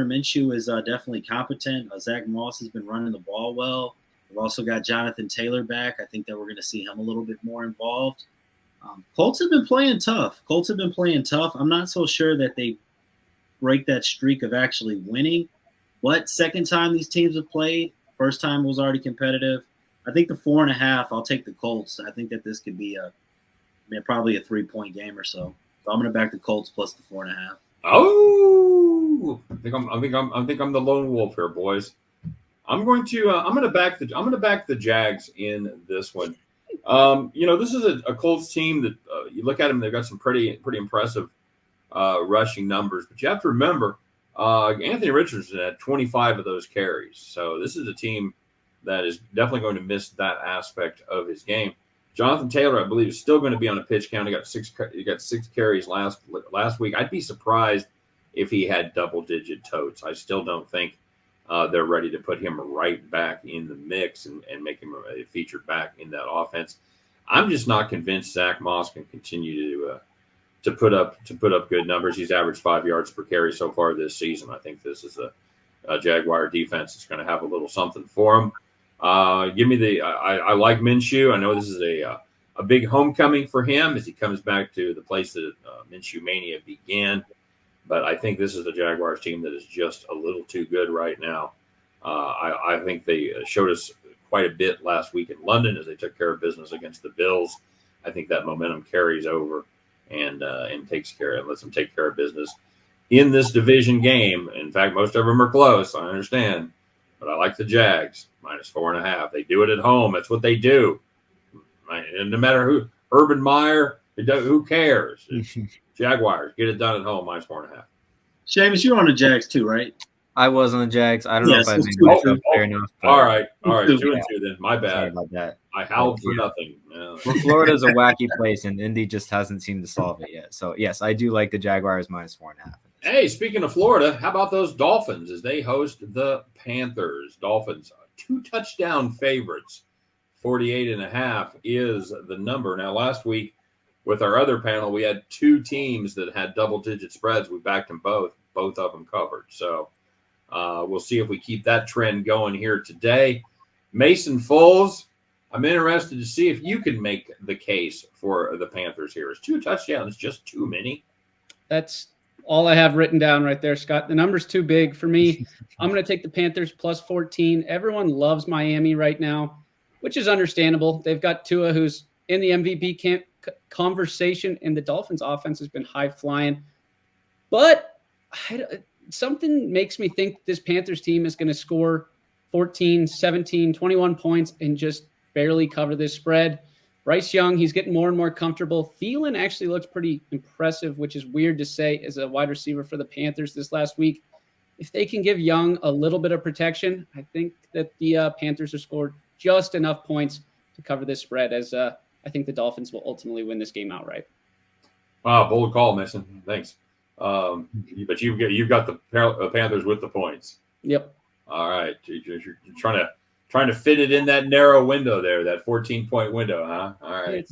Minshew is definitely competent. Zach Moss has been running the ball well. We've also got Jonathan Taylor back. I think that we're going to see him a little bit more involved. Colts have been playing tough. I'm not so sure that they break that streak of actually winning. But second time these teams have played, first time was already competitive. I think the 4.5, I'll take the Colts. I think that this could be probably a 3-point game or so. So I'm going to back the Colts plus the 4.5. Oh, I think I'm the lone wolf here, boys. I'm going to back the Jags in this one. This is a Colts team that you look at them, they've got some pretty impressive rushing numbers, but you have to remember Anthony Richardson had 25 of those carries. So this is a team that is definitely going to miss that aspect of his game. Jonathan Taylor, I believe, is still going to be on a pitch count. He got 6 carries last week. I'd be surprised if he had double-digit totes. I still don't think they're ready to put him right back in the mix and make him a featured back in that offense. I'm just not convinced Zach Moss can continue to put up good numbers. He's averaged 5 yards per carry so far this season. I think this is a Jaguar defense that's going to have a little something for him. Give me the. I like Minshew. I know this is a big homecoming for him as he comes back to the place that Minshew Mania began. But I think this is the Jaguars team that is just a little too good right now. I think they showed us quite a bit last week in London as they took care of business against the Bills. I think that momentum carries over and lets them take care of business in this division game. In fact, most of them are close. I understand, but I like the Jags -4.5. They do it at home. That's what they do. And no matter who, Urban Meyer, who cares? Jaguars get it done at home -4.5. Seamus, you're on the Jags too, right? I was on the Jags. I don't know if I made myself fair enough. All right. 2-2 then. My bad. Sorry about that. I howled for nothing. Well, Florida's a wacky place, and Indy just hasn't seemed to solve it yet. So, yes, I do like the Jaguars -4.5. Hey, speaking of Florida, how about those Dolphins as they host the Panthers? Dolphins, 2-touchdown favorites. 48.5 is the number. Now, last week with our other panel, we had 2 teams that had double-digit spreads. We backed them both. Both of them covered. So, we'll see if we keep that trend going here today. Mason Folz, I'm interested to see if you can make the case for the Panthers here. Is 2 touchdowns just too many? That's all I have written down right there, Scott. The number's too big for me. I'm going to take the Panthers +14. Everyone loves Miami right now, which is understandable. They've got Tua, who's in the MVP conversation, and the Dolphins' offense has been high-flying. But something makes me think this Panthers team is going to score 14, 17, 21 points and just barely cover this spread. Bryce Young, he's getting more and more comfortable. Thielen actually looks pretty impressive, which is weird to say as a wide receiver for the Panthers this last week. If they can give Young a little bit of protection, I think that the Panthers have scored just enough points to cover this spread, as I think the Dolphins will ultimately win this game outright. Wow, bold call, Mason. Thanks. But you've got the Panthers with the points. Yep. All right. You're trying to fit it in that narrow window there, that 14-point window, huh? All right.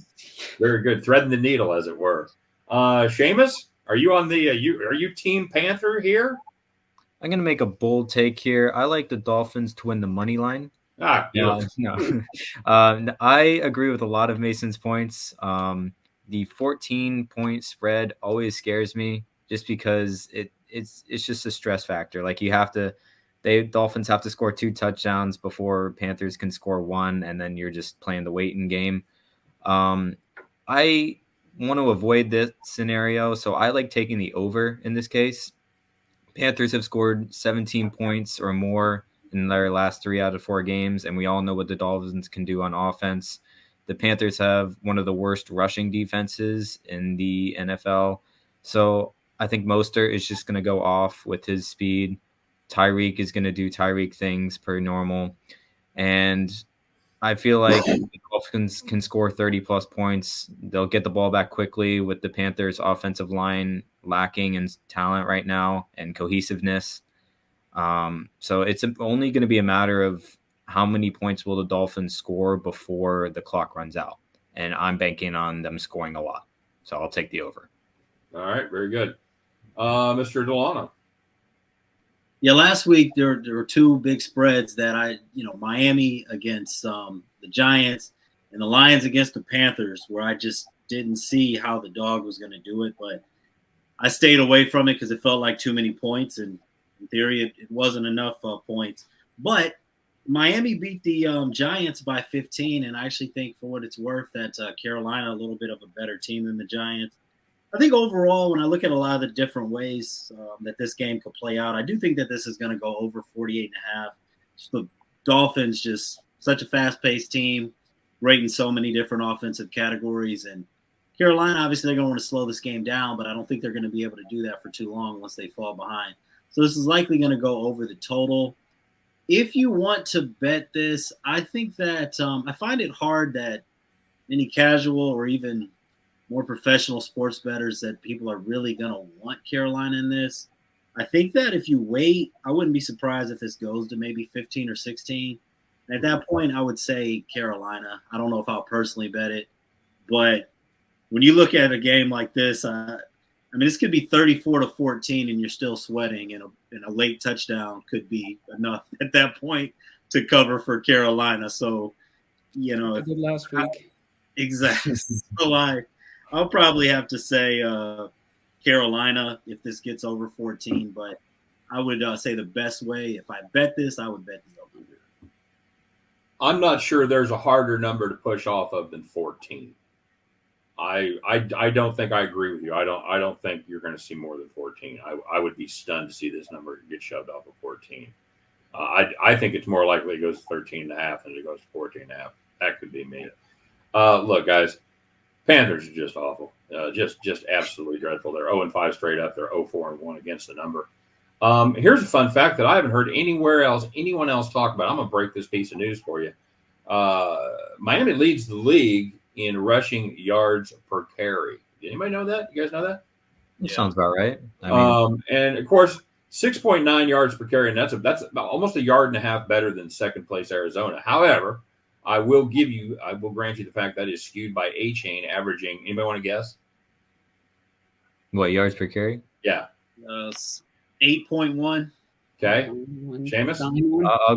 Very good. Threading the needle, as it were. Seamus, are you on the are you Team Panther here? I'm going to make a bold take here. I like the Dolphins to win the money line. No. I agree with a lot of Mason's points. The 14-point spread always scares me just because it's just a stress factor. Like Dolphins have to score 2 touchdowns before Panthers can score 1, and then you're just playing the waiting game. I want to avoid this scenario, so I like taking the over in this case. Panthers have scored 17 points or more in their last 3 out of 4 games, and we all know what the Dolphins can do on offense. The Panthers have one of the worst rushing defenses in the NFL, so I think Mostert is just going to go off with his speed. Tyreek is going to do Tyreek things per normal, and I feel like the Dolphins can score 30-plus points. They'll get the ball back quickly with the Panthers' offensive line lacking in talent right now and cohesiveness. So it's only going to be a matter of how many points will the Dolphins score before the clock runs out. And I'm banking on them scoring a lot. So I'll take the over. All right, very good. Mr. Delano. Yeah, last week there were 2 big spreads that Miami against the Giants and the Lions against the Panthers, where I just didn't see how the dog was going to do it. But I stayed away from it because it felt like too many points. And in theory, it wasn't enough points. But Miami beat the Giants by 15. And I actually think, for what it's worth, that Carolina a little bit of a better team than the Giants. I think overall, when I look at a lot of the different ways that this game could play out, I do think that this is going to go over 48.5. Just the Dolphins, just such a fast-paced team, great in so many different offensive categories. And Carolina, obviously, they're going to want to slow this game down, but I don't think they're going to be able to do that for too long once they fall behind. So this is likely going to go over the total. If you want to bet this, I think that I find it hard that any casual or even more professional sports bettors that people are really going to want Carolina in this. I think that if you wait, I wouldn't be surprised if this goes to maybe 15 or 16. And at that point, I would say Carolina. I don't know if I'll personally bet it, but when you look at a game like this, I mean, this could be 34-14, and you're still sweating, and a late touchdown could be enough at that point to cover for Carolina. So, I did last week. Exactly. So I'll probably have to say Carolina if this gets over 14, but I would say the best way, if I bet this, I would bet the over. I'm not sure there's a harder number to push off of than 14. I don't think I agree with you. I don't think you're going to see more than 14. I would be stunned to see this number get shoved off of 14. I think it's more likely it goes to 13.5 than it goes to 14.5. That could be me. Look, guys, Panthers are just awful. Just absolutely dreadful. They're 0-5 straight up. They're 0-4-1 against the number. Here's a fun fact that I haven't heard anyone else talk about. I'm going to break this piece of news for you. Miami leads the league in rushing yards per carry. Did anybody know that? You guys know that? It sounds about right. And of course, 6.9 yards per carry, and that's about almost a yard and a half better than second place Arizona. However, I will grant you the fact that is skewed by A-Chain averaging. Anybody want to guess? What, yards per carry? Yeah. 8.1. Okay. Seamus?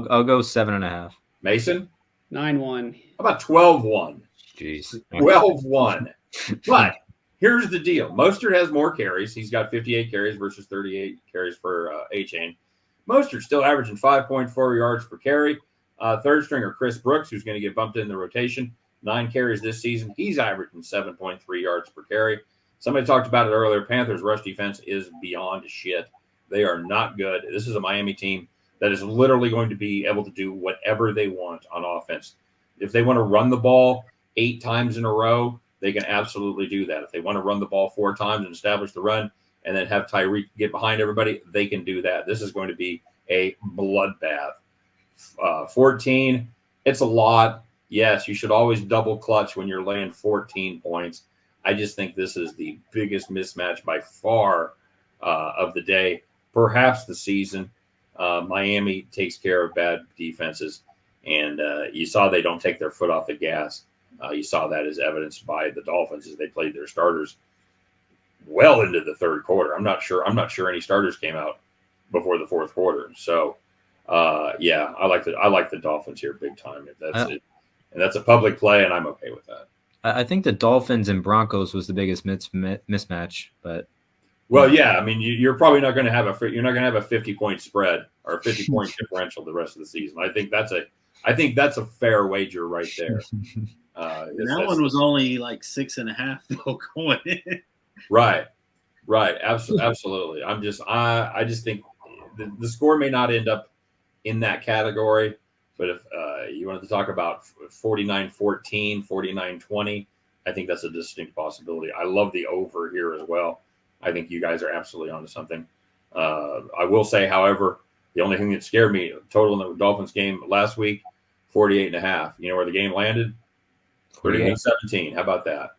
I'll go 7.5. Mason? 9-1. How about 12-1? Jeez. 12-1. But here's the deal. Mostert has more carries. He's got 58 carries versus 38 carries for A-Chain. Mostert's still averaging 5.4 yards per carry. Third stringer Chris Brooks, who's going to get bumped in the rotation, 9 carries this season. He's averaging 7.3 yards per carry. Somebody talked about it earlier. Panthers' rush defense is beyond shit. They are not good. This is a Miami team that is literally going to be able to do whatever they want on offense. If they want to run the ball 8 times in a row, they can absolutely do that. If they want to run the ball 4 times and establish the run and then have Tyreek get behind everybody, they can do that. This is going to be a bloodbath. 14, it's a lot. Yes, you should always double clutch when you're laying 14 points. I just think this is the biggest mismatch by far of the day, perhaps the season. Miami takes care of bad defenses, and you saw they don't take their foot off the gas. You saw that as evidenced by the Dolphins as they played their starters well into the third quarter. I'm not sure any starters came out before the fourth quarter. So, yeah, I like the Dolphins here big time. And that's a public play, and I'm okay with that. I think the Dolphins and Broncos was the biggest mismatch, but yeah, I mean you're probably not going to have a 50-point spread or a 50-point differential the rest of the season. I think that's a fair wager right there. That one was only like 6.5 though going in. Right, absolutely. I just think the score may not end up in that category, but if you wanted to talk about 49-14, 49-20, I think that's a distinct possibility. I love the over here as well. I think you guys are absolutely onto something. I will say, however, the only thing that scared me total in the Dolphins game last week, 48.5. You know where the game landed? 38-17. How about that?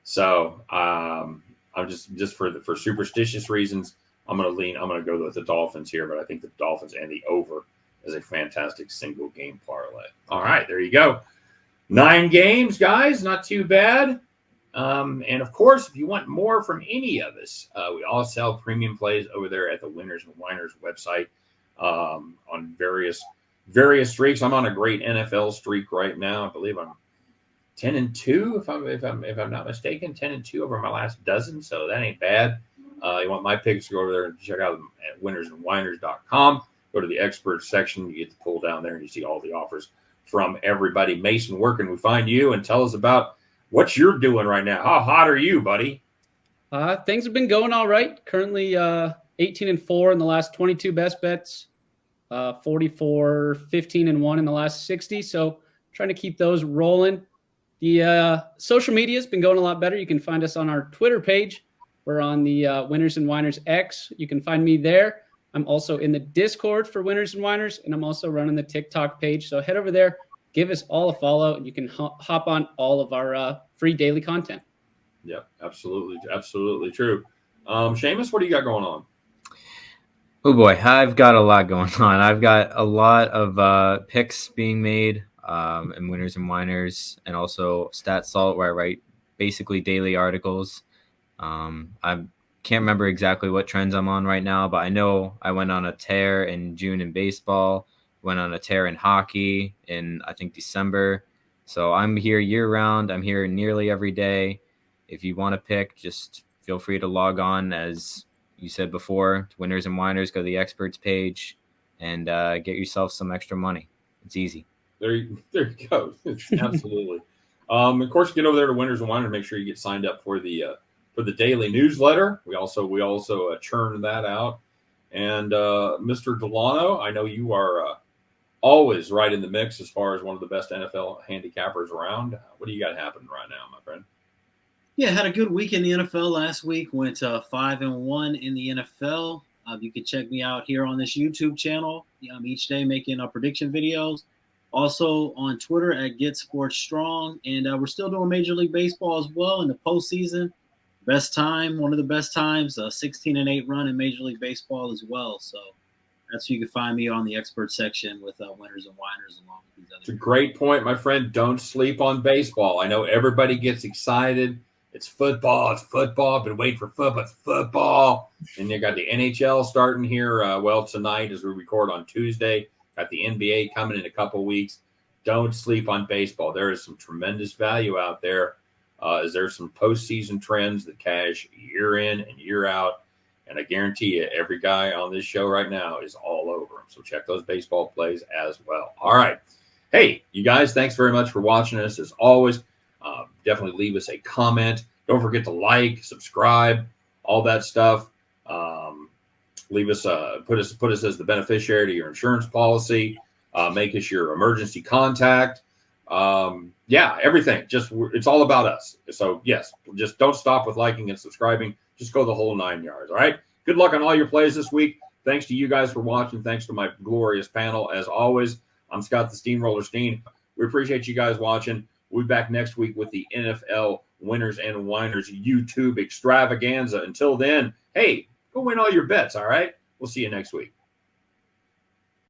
So I'm just for superstitious reasons, I'm going to go with the Dolphins here, but I think the Dolphins and the over is a fantastic single game parlay. All right, there you go. 9 games, guys, not too bad. And of course, if you want more from any of us, we all sell premium plays over there at the Whiners and Whiners website on various streaks. I'm on a great NFL streak right now. I believe I'm 10-2, if I'm not mistaken, 10-2 over my last dozen. So that ain't bad. You want my picks, go over there and check out them at winnersandwhiners.com. Go to the experts section. You get to pull down there and you see all the offers from everybody. Mason, where can we find you? And tell us about what you're doing right now. How hot are you, buddy? Things have been going all right. Currently 18-4 in the last 22 best bets, 44, 15-1 in the last 60. So trying to keep those rolling. The social media has been going a lot better. You can find us on our Twitter page. We're on the Whiners and Whiners X. You can find me there. I'm also in the Discord for Whiners and Whiners, and I'm also running the TikTok page. So head over there, give us all a follow, and you can hop on all of our free daily content. Yeah, absolutely true. Seamus, what do you got going on? Oh boy, I've got a lot going on. I've got a lot of picks being made, and Winners and Whiners, and also Stat Salt, where I write basically daily articles. I can't remember exactly what trends I'm on right now, but I know I went on a tear in June in baseball, went on a tear in hockey in, I think, December. So I'm here year round. I'm here nearly every day. If you want to pick, just feel free to log on, as you said before, to Winners and Whiners. Go to the experts page and get yourself some extra money. It's easy. There you go. Absolutely. Of course, get over there to Winners and Whiners. Make sure you get signed up for the daily newsletter. We also churn that out. And Mr. Delano, I know you are always right in the mix as far as one of the best NFL handicappers around. What do you got happening right now, my friend? Yeah, had a good week in the NFL last week. Went 5-1 in the NFL. You can check me out here on this YouTube channel. Each day making prediction videos. Also on Twitter at Get Sports Strong, and we're still doing Major League Baseball as well in the postseason. Best time, one of the best times, 16-8 run in Major League Baseball as well. So that's where you can find me on the expert section with Winners and Whiners along with these others. It's a great point, my friend. Don't sleep on baseball. I know everybody gets excited. It's football. It's football. I've been waiting for football. It's football. And you got the NHL starting here. Tonight as we record on Tuesday. Got the NBA coming in a couple weeks. Don't sleep on baseball. There is some tremendous value out there. As there's some postseason trends that cash year in and year out. And I guarantee you, every guy on this show right now is all over them. So check those baseball plays as well. All right. Hey, you guys, thanks very much for watching us. As always, definitely leave us a comment. Don't forget to like, subscribe, all that stuff. Leave us, put us as the beneficiary to your insurance policy. Make us your emergency contact. Everything. It's all about us. So yes, just don't stop with liking and subscribing. Just go the whole 9 yards. All right. Good luck on all your plays this week. Thanks to you guys for watching. Thanks to my glorious panel. As always, I'm Scott the Steamroller Steehn. We appreciate you guys watching. We'll be back next week with the NFL Winners and Whiners YouTube extravaganza. Until then, hey, go win all your bets. All right. We'll see you next week.